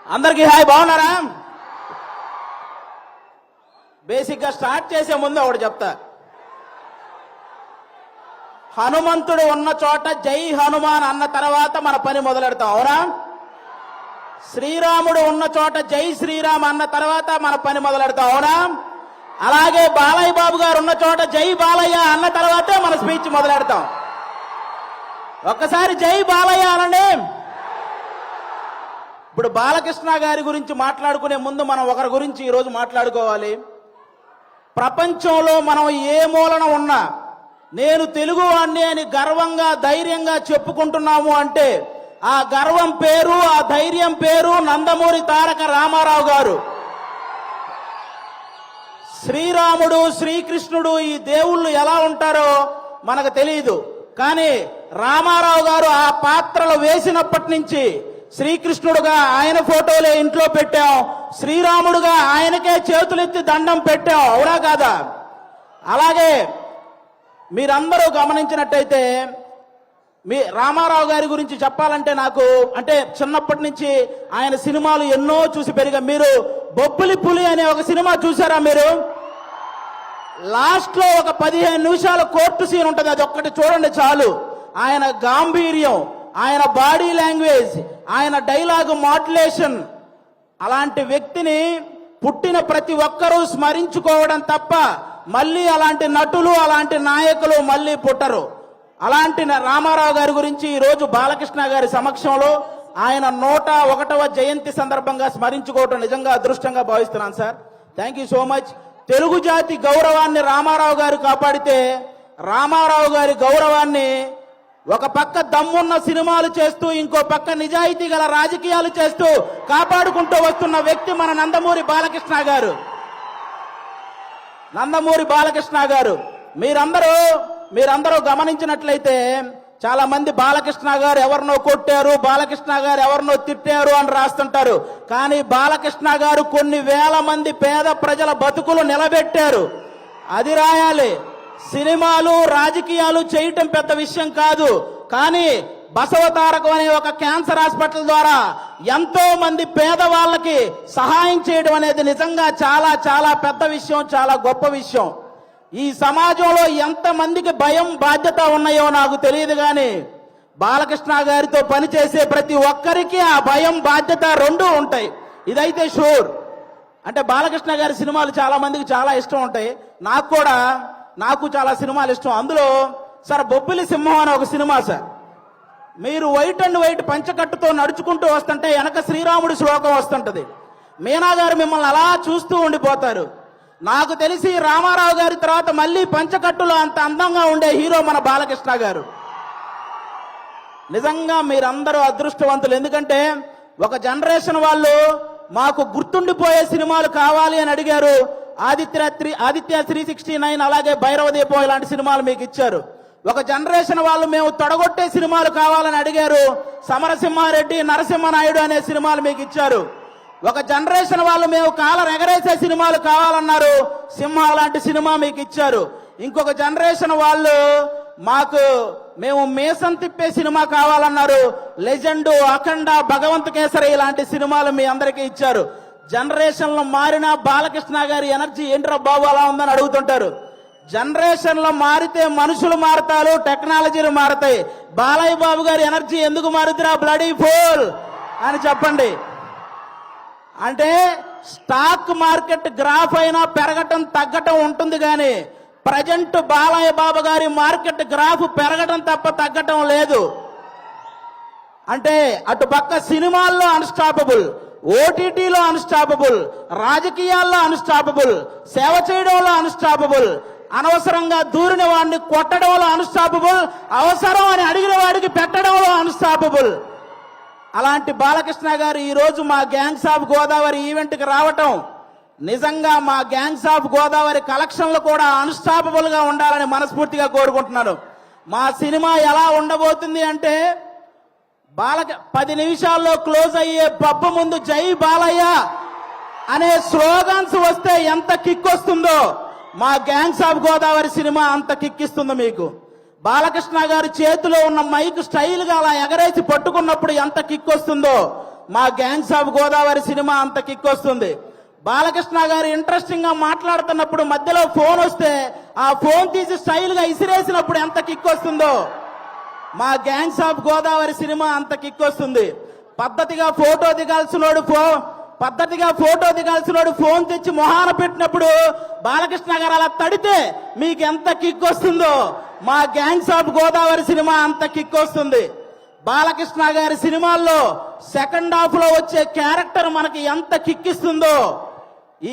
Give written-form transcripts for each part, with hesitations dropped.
అందరికీ హాయ్, బాగున్నారా? బేసిక్గా స్టార్ట్ చేసే ముందు ఒకటి చెప్తా. హనుమంతుడు ఉన్న చోట జై హనుమాన్ అన్న తర్వాత మన పని మొదలెడతాం, అవునా? శ్రీరాముడు ఉన్న చోట జై శ్రీరామ్ అన్న తర్వాత మన పని మొదలెడతాం, అవునా? అలాగే బాలయ్య బాబు గారు ఉన్న చోట జై బాలయ్య అన్న తర్వాతే మన స్పీచ్ మొదలెడతాం. ఒక్కసారి జై బాలయ్య అనండి. ఇప్పుడు బాలకృష్ణ గారి గురించి మాట్లాడుకునే ముందు మనం ఒకరి గురించి ఈరోజు మాట్లాడుకోవాలి. ప్రపంచంలో మనం ఏ మూలన ఉన్నా నేను తెలుగువాణ్ణి అని గర్వంగా ధైర్యంగా చెప్పుకుంటున్నాము అంటే ఆ గర్వం పేరు, ఆ ధైర్యం పేరు నందమూరి తారక రామారావు గారు. శ్రీరాముడు, శ్రీకృష్ణుడు ఈ దేవుళ్ళు ఎలా ఉంటారో మనకు తెలియదు, కానీ రామారావు గారు ఆ పాత్రలు వేసినప్పటి నుంచి శ్రీకృష్ణుడుగా ఆయన ఫోటోలే ఇంట్లో పెట్టాం, శ్రీరాముడుగా ఆయనకే చేతులెత్తి దండం పెట్టాం, అవునా కాదా? అలాగే మీరందరూ గమనించినట్టయితే మీ రామారావు గారి గురించి చెప్పాలంటే నాకు చిన్నప్పటి నుంచి ఆయన సినిమాలు ఎన్నో చూసి పెరిగా. మీరు బొబ్బిలి పులి అనే ఒక సినిమా చూసారా? మీరు లాస్ట్ లో ఒక 15 నిమిషాల కోర్టు సీన్ ఉంటుంది, అది ఒక్కటి చూడండి చాలు. ఆయన గాంభీర్యం, ఆయన బాడీ లాంగ్వేజ్, ఆయన డైలాగ్ మాడ్యులేషన్, అలాంటి వ్యక్తిని పుట్టిన ప్రతి ఒక్కరూ స్మరించుకోవడం తప్ప మళ్ళీ అలాంటి నటులు, అలాంటి నాయకులు మళ్ళీ పుట్టరు. అలాంటి రామారావు గారి గురించి ఈరోజు బాలకృష్ణ గారి సమక్షంలో ఆయన 101వ జయంతి సందర్భంగా స్మరించుకోవటం నిజంగా అదృష్టంగా భావిస్తున్నాను sir. Thank you so much. Telugu జాతి గౌరవాన్ని రామారావు గారు కాపాడితే, రామారావు గారి గౌరవాన్ని ఒక పక్క దమ్మున్న సినిమాలు చేస్తూ ఇంకో పక్క నిజాయితీ గల రాజకీయాలు చేస్తూ కాపాడుకుంటూ వస్తున్న వ్యక్తి మన నందమూరి బాలకృష్ణ గారు. నందమూరి బాలకృష్ణ గారు మీరందరూ గమనించినట్లయితే చాలా మంది బాలకృష్ణ గారు ఎవరినో కొట్టారు, బాలకృష్ణ గారు ఎవరినో తిట్టారు అని రాస్తుంటారు. కానీ బాలకృష్ణ గారు కొన్ని వేల మంది పేద ప్రజల బతుకులు నిలబెట్టారు, అది రాయాలి. సినిమాలు, రాజకీయాలు చేయటం పెద్ద విషయం కాదు, కానీ బసవతారకం అనే ఒక క్యాన్సర్ హాస్పిటల్ ద్వారా ఎంతో మంది పేదవాళ్ళకి సహాయం చేయడం అనేది నిజంగా చాలా చాలా పెద్ద విషయం, చాలా గొప్ప విషయం. ఈ సమాజంలో ఎంతమందికి భయం, బాధ్యత ఉన్నాయో నాకు తెలియదు, కానీ బాలకృష్ణ గారితో పనిచేసే ప్రతి ఒక్కరికి ఆ భయం, బాధ్యత రెండూ ఉంటాయి, ఇదైతే షూర్. బాలకృష్ణ గారి సినిమాలు చాలా మందికి చాలా ఇష్టం ఉంటాయి, నాకు చాలా సినిమాలు ఇష్టం. అందులో సార్ బొబ్బిలి సింహం అని ఒక సినిమా సార్. మీరు వైట్ అండ్ వైట్ పంచకట్టుతో నడుచుకుంటూ వస్తుంటే వెనక శ్రీరాముడి శ్లోకం వస్తుంటది. మీనా గారు మిమ్మల్ని అలా చూస్తూ ఉండిపోతారు. నాకు తెలిసి రామారావు గారి తర్వాత మళ్ళీ పంచకట్టులో అంత అందంగా ఉండే హీరో మన బాలకృష్ణ గారు. నిజంగా మీరందరూ అదృష్టవంతులు, ఎందుకంటే ఒక జనరేషన్ వాళ్ళు మాకు గుర్తుండిపోయే సినిమాలు కావాలి అని అడిగారు. ఆదిత్య 369, అలాగే భైరవ దీపం ఇలాంటి సినిమాలు మీకు ఇచ్చారు. ఒక జనరేషన్ వాళ్ళు మేము తొడగొట్టే సినిమాలు కావాలని అడిగారు. సమరసింహారెడ్డి, నరసింహనాయుడు అనే సినిమాలు మీకు ఇచ్చారు. ఒక జనరేషన్ వాళ్ళు మేము కాలర్ ఎగరేసే సినిమాలు కావాలన్నారు, సింహ లాంటి సినిమా మీకు ఇచ్చారు. ఇంకొక జనరేషన్ వాళ్ళు మేము మేసం తిప్పే సినిమా కావాలన్నారు, లెజెండ్, అఖండ, భగవంత్ కేసరి ఇలాంటి సినిమాలు మీ అందరికీ ఇచ్చారు. జనరేషన్లో మారిన బాలకృష్ణ గారి ఎనర్జీ ఏంట్రా బాబు అలా ఉందని అడుగుతుంటారు. జనరేషన్లో మారితే మనుషులు మారతారు, టెక్నాలజీలు మారతాయి. బాలయ్య బాబు గారి ఎనర్జీ ఎందుకు మారుతురా బ్లడీ ఫూల్ అని చెప్పండి. స్టాక్ మార్కెట్ గ్రాఫ్ అయినా పెరగటం తగ్గటం ఉంటుంది, కానీ ప్రజెంట్ బాలయ్య బాబు గారి మార్కెట్ గ్రాఫ్ పెరగటం తప్ప తగ్గటం లేదు. అటు పక్క సినిమాల్లో అన్స్టాపబుల్, ఓటీటీలో అన్స్టాపబుల్, రాజకీయాల్లో అన్స్టాపబుల్, సేవ చేయడంలో అన్స్టాపబుల్, అనవసరంగా దూరిన వాడిని కొట్టడంలో అన్స్టాపబుల్, అవసరం అని అడిగిన వాడికి పెట్టడంలో అన్స్టాపబుల్. అలాంటి బాలకృష్ణ గారు ఈరోజు మా గ్యాంగ్స్ ఆఫ్ గోదావరి ఈవెంట్కి రావటం నిజంగా మా గ్యాంగ్స్ ఆఫ్ గోదావరి కలెక్షన్లు కూడా అన్స్టాపబుల్ గా ఉండాలని మనస్ఫూర్తిగా కోరుకుంటున్నాను. మా సినిమా ఎలా ఉండబోతుంది 10 నిమిషాల్లో క్లోజ్ అయ్యే పబ్బు ముందు జై బాలయ్య అనే స్లోగన్స్ వస్తే ఎంత కిక్ వస్తుందో మా గ్యాంగ్స్ ఆఫ్ గోదావరి సినిమా అంత కిక్కిస్తుంది మీకు. బాలకృష్ణ గారి చేతిలో ఉన్న మైక్ స్టైల్ గా అలా ఎగరేసి పట్టుకున్నప్పుడు ఎంత కిక్ వస్తుందో మా గ్యాంగ్స్ ఆఫ్ గోదావరి సినిమా అంత కిక్ వస్తుంది. బాలకృష్ణ గారు ఇంట్రెస్టింగ్ గా మాట్లాడుతున్నప్పుడు మధ్యలో ఫోన్ వస్తే ఆ ఫోన్ తీసి స్టైల్ గా ఇసిరేసినప్పుడు ఎంత కిక్ వస్తుందో మా గ్యాంగ్స్ ఆఫ్ గోదావరి సినిమా అంత కిక్ వస్తుంది. పద్ధతిగా ఫోటో దిగాల్సినోడు ఫోన్ తెచ్చి మొహాన పెట్టినప్పుడు బాలకృష్ణ గారు అలా తడితే మీకు ఎంత కిక్ వస్తుందో మా గ్యాంగ్స్ ఆఫ్ గోదావరి సినిమా అంత కిక్ వస్తుంది. బాలకృష్ణ గారి సినిమాల్లో సెకండ్ హాఫ్ లో వచ్చే క్యారెక్టర్ మనకి ఎంత కిక్కిస్తుందో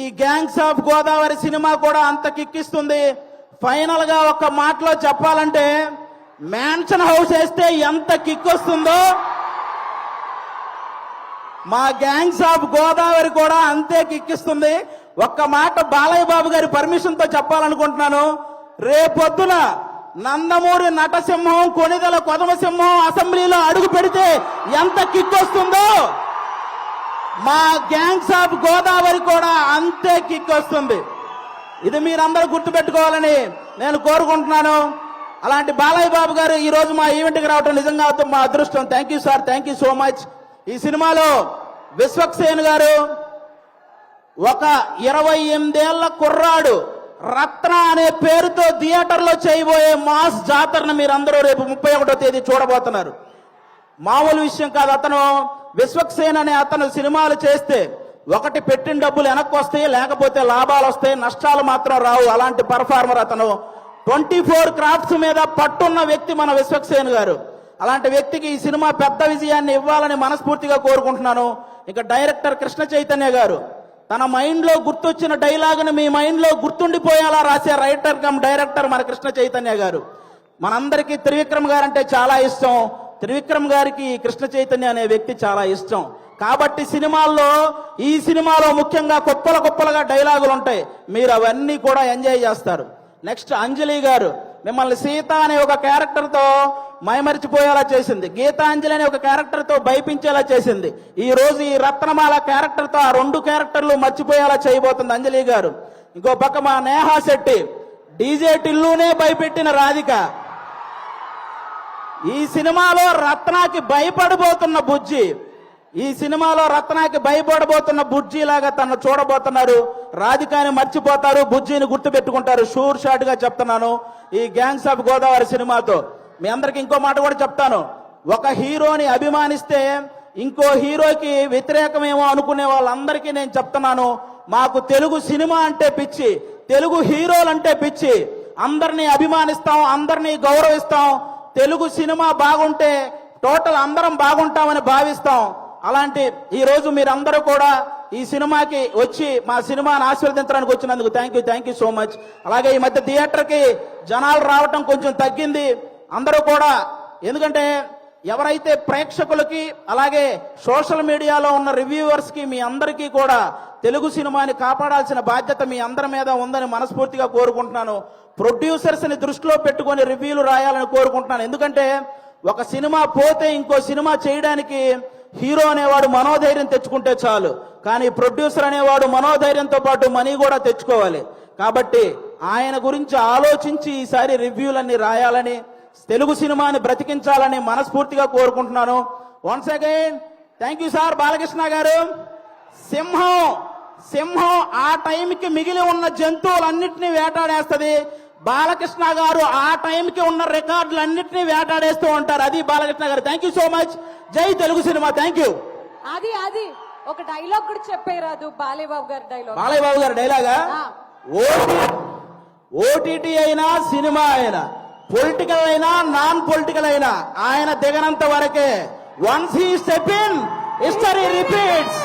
ఈ గ్యాంగ్స్ ఆఫ్ గోదావరి సినిమా కూడా అంత కిక్కిస్తుంది. ఫైనల్ గా ఒక మాటలో చెప్పాలంటే మ్యాన్షన్ హౌస్ వేస్తే ఎంత కిక్ వస్తుందో మా గ్యాంగ్స్ ఆఫ్ గోదావరి కూడా అంతే కిక్కిస్తుంది. ఒక్క మాట బాలయ్య బాబు గారి పర్మిషన్ తో చెప్పాలనుకుంటున్నాను. రేపొద్దున నందమూరి నటసింహం, కొణిదెల కొదమసింహం అసెంబ్లీలో అడుగు పెడితే ఎంత కిక్ వస్తుందో మా గ్యాంగ్స్ ఆఫ్ గోదావరి కూడా అంతే కిక్ వస్తుంది. ఇది మీరందరూ గుర్తుపెట్టుకోవాలని నేను కోరుకుంటున్నాను. అలాంటి బాలయ్య బాబు గారు ఈ రోజు మా ఈవెంట్కి రావడం నిజంగా మా అదృష్టం. Thank you sir, thank you so much. ఈ సినిమాలో విశ్వక్సేన్ గారు ఒక 28 ఏళ్ల కుర్రాడు రత్న అనే పేరుతో థియేటర్లో చేయబోయే మాస్ జాతరను మీరందరూ రేపు 31వ తేదీ చూడబోతున్నారు. మామూలు విషయం కాదు. అతను విశ్వక్సేన్ అనే అతను సినిమాలు చేస్తే ఒకటి పెట్టిన డబ్బులు వెనక్కి వస్తాయి, లేకపోతే లాభాలు వస్తాయి, నష్టాలు మాత్రం రావు. అలాంటి పర్ఫార్మర్ అతను. 24 క్రాఫ్ట్స్ మీద పట్టున్న వ్యక్తి మన విశ్వక్సేన్ గారు. అలాంటి వ్యక్తికి ఈ సినిమా పెద్ద విజయాన్ని ఇవ్వాలని మనస్ఫూర్తిగా కోరుకుంటున్నాను. ఇక డైరెక్టర్ కృష్ణ చైతన్య గారు తన మైండ్ లో గుర్తొచ్చిన డైలాగును మీ మైండ్ లో గుర్తుండిపోయేలా రాసే రైటర్ కమ్ డైరెక్టర్ మన కృష్ణ చైతన్య గారు. మనందరికీ త్రివిక్రమ్ గారు అంటే చాలా ఇష్టం. త్రివిక్రమ్ గారికి కృష్ణ చైతన్య అనే వ్యక్తి చాలా ఇష్టం. కాబట్టి ఈ సినిమాలో ముఖ్యంగా కుప్పలుగా డైలాగులు ఉంటాయి. మీరు అవన్నీ కూడా ఎంజాయ్ చేస్తారు. నెక్స్ట్ అంజలి గారు మిమ్మల్ని సీత అనే ఒక క్యారెక్టర్ తో మైమరిచిపోయేలా చేసింది. గీతాంజలి అనే ఒక క్యారెక్టర్ తో భయపించేలా చేసింది. ఈ రోజు ఈ రత్నమాల క్యారెక్టర్ తో ఆ 2 క్యారెక్టర్లు మర్చిపోయేలా చేయబోతుంది అంజలి గారు. ఇంకో పక్క మా నేహా శెట్టి డీజే టిల్లునే భయపెట్టిన రాధిక. ఈ సినిమాలో రత్నాకి భయపడబోతున్న బుజ్జి లాగా తను చూడబోతున్నారు. రాధికాని మర్చిపోతారు, బుజ్జిని గుర్తు పెట్టుకుంటారు. షూర్ షాట్ గా చెప్తున్నాను. ఈ గ్యాంగ్స్ ఆఫ్ గోదావరి సినిమాతో మీ అందరికి ఇంకో మాట కూడా చెప్తాను. ఒక హీరోని అభిమానిస్తే ఇంకో హీరోకి వ్యతిరేకమేమో అనుకునే వాళ్ళందరికీ నేను చెప్తున్నాను, మాకు తెలుగు సినిమా అంటే పిచ్చి, తెలుగు హీరోలంటే పిచ్చి. అందరినీ అభిమానిస్తాం, అందరినీ గౌరవిస్తాం. తెలుగు సినిమా బాగుంటే టోటల్ అందరం బాగుంటామని భావిస్తాం. అలాంటి ఈ రోజు మీరందరూ కూడా ఈ సినిమాకి వచ్చి మా సినిమాను ఆశీర్వదించడానికి వచ్చినందుకు థ్యాంక్ యూ సో మచ్. అలాగే ఈ మధ్య థియేటర్కి జనాలు రావటం కొంచెం తగ్గింది. అందరూ కూడా ఎందుకంటే ఎవరైతే ప్రేక్షకులకి అలాగే సోషల్ మీడియాలో ఉన్న రివ్యూవర్స్ కి మీ అందరికీ కూడా తెలుగు సినిమాని కాపాడాల్సిన బాధ్యత మీ అందరి మీద ఉందని మనస్ఫూర్తిగా కోరుకుంటున్నాను. ప్రొడ్యూసర్స్ ని దృష్టిలో పెట్టుకొని రివ్యూలు రాయాలని కోరుకుంటున్నాను. ఎందుకంటే ఒక సినిమా పోతే ఇంకో సినిమా చేయడానికి హీరో అనేవాడు మనోధైర్యం తెచ్చుకుంటే చాలు, కానీ ప్రొడ్యూసర్ అనేవాడు మనోధైర్యంతో పాటు మనీ కూడా తెచ్చుకోవాలి. కాబట్టి ఆయన గురించి ఆలోచించి ఈసారి రివ్యూలన్నీ రాయాలని, తెలుగు సినిమాని బ్రతికించాలని మనస్ఫూర్తిగా కోరుకుంటున్నాను. Once again thank you sir. Balakrishna గారు, సింహం ఆ టైంకి మిగిలి ఉన్న జంతువులన్నింటినీ వేటాడేస్తుంది. బాలకృష్ణ గారు ఆ టైంకి ఉన్న రికార్డులన్నింటినీ వేటాడేస్తూ ఉంటారు. అది బాలకృష్ణ గారు. Thank you so much. జై తెలుగు సినిమా. Thank you. అది ఒక డైలాగ్ కూడా చెప్పేరాదు. బాలయ్య బాబు గారి డైలాగా ఓటీటీ అయినా సినిమా అయినా పొలిటికల్ అయినా నాన్ పొలిటికల్ అయినా ఆయన దిగనంత వరకే. Once he step in history repeats.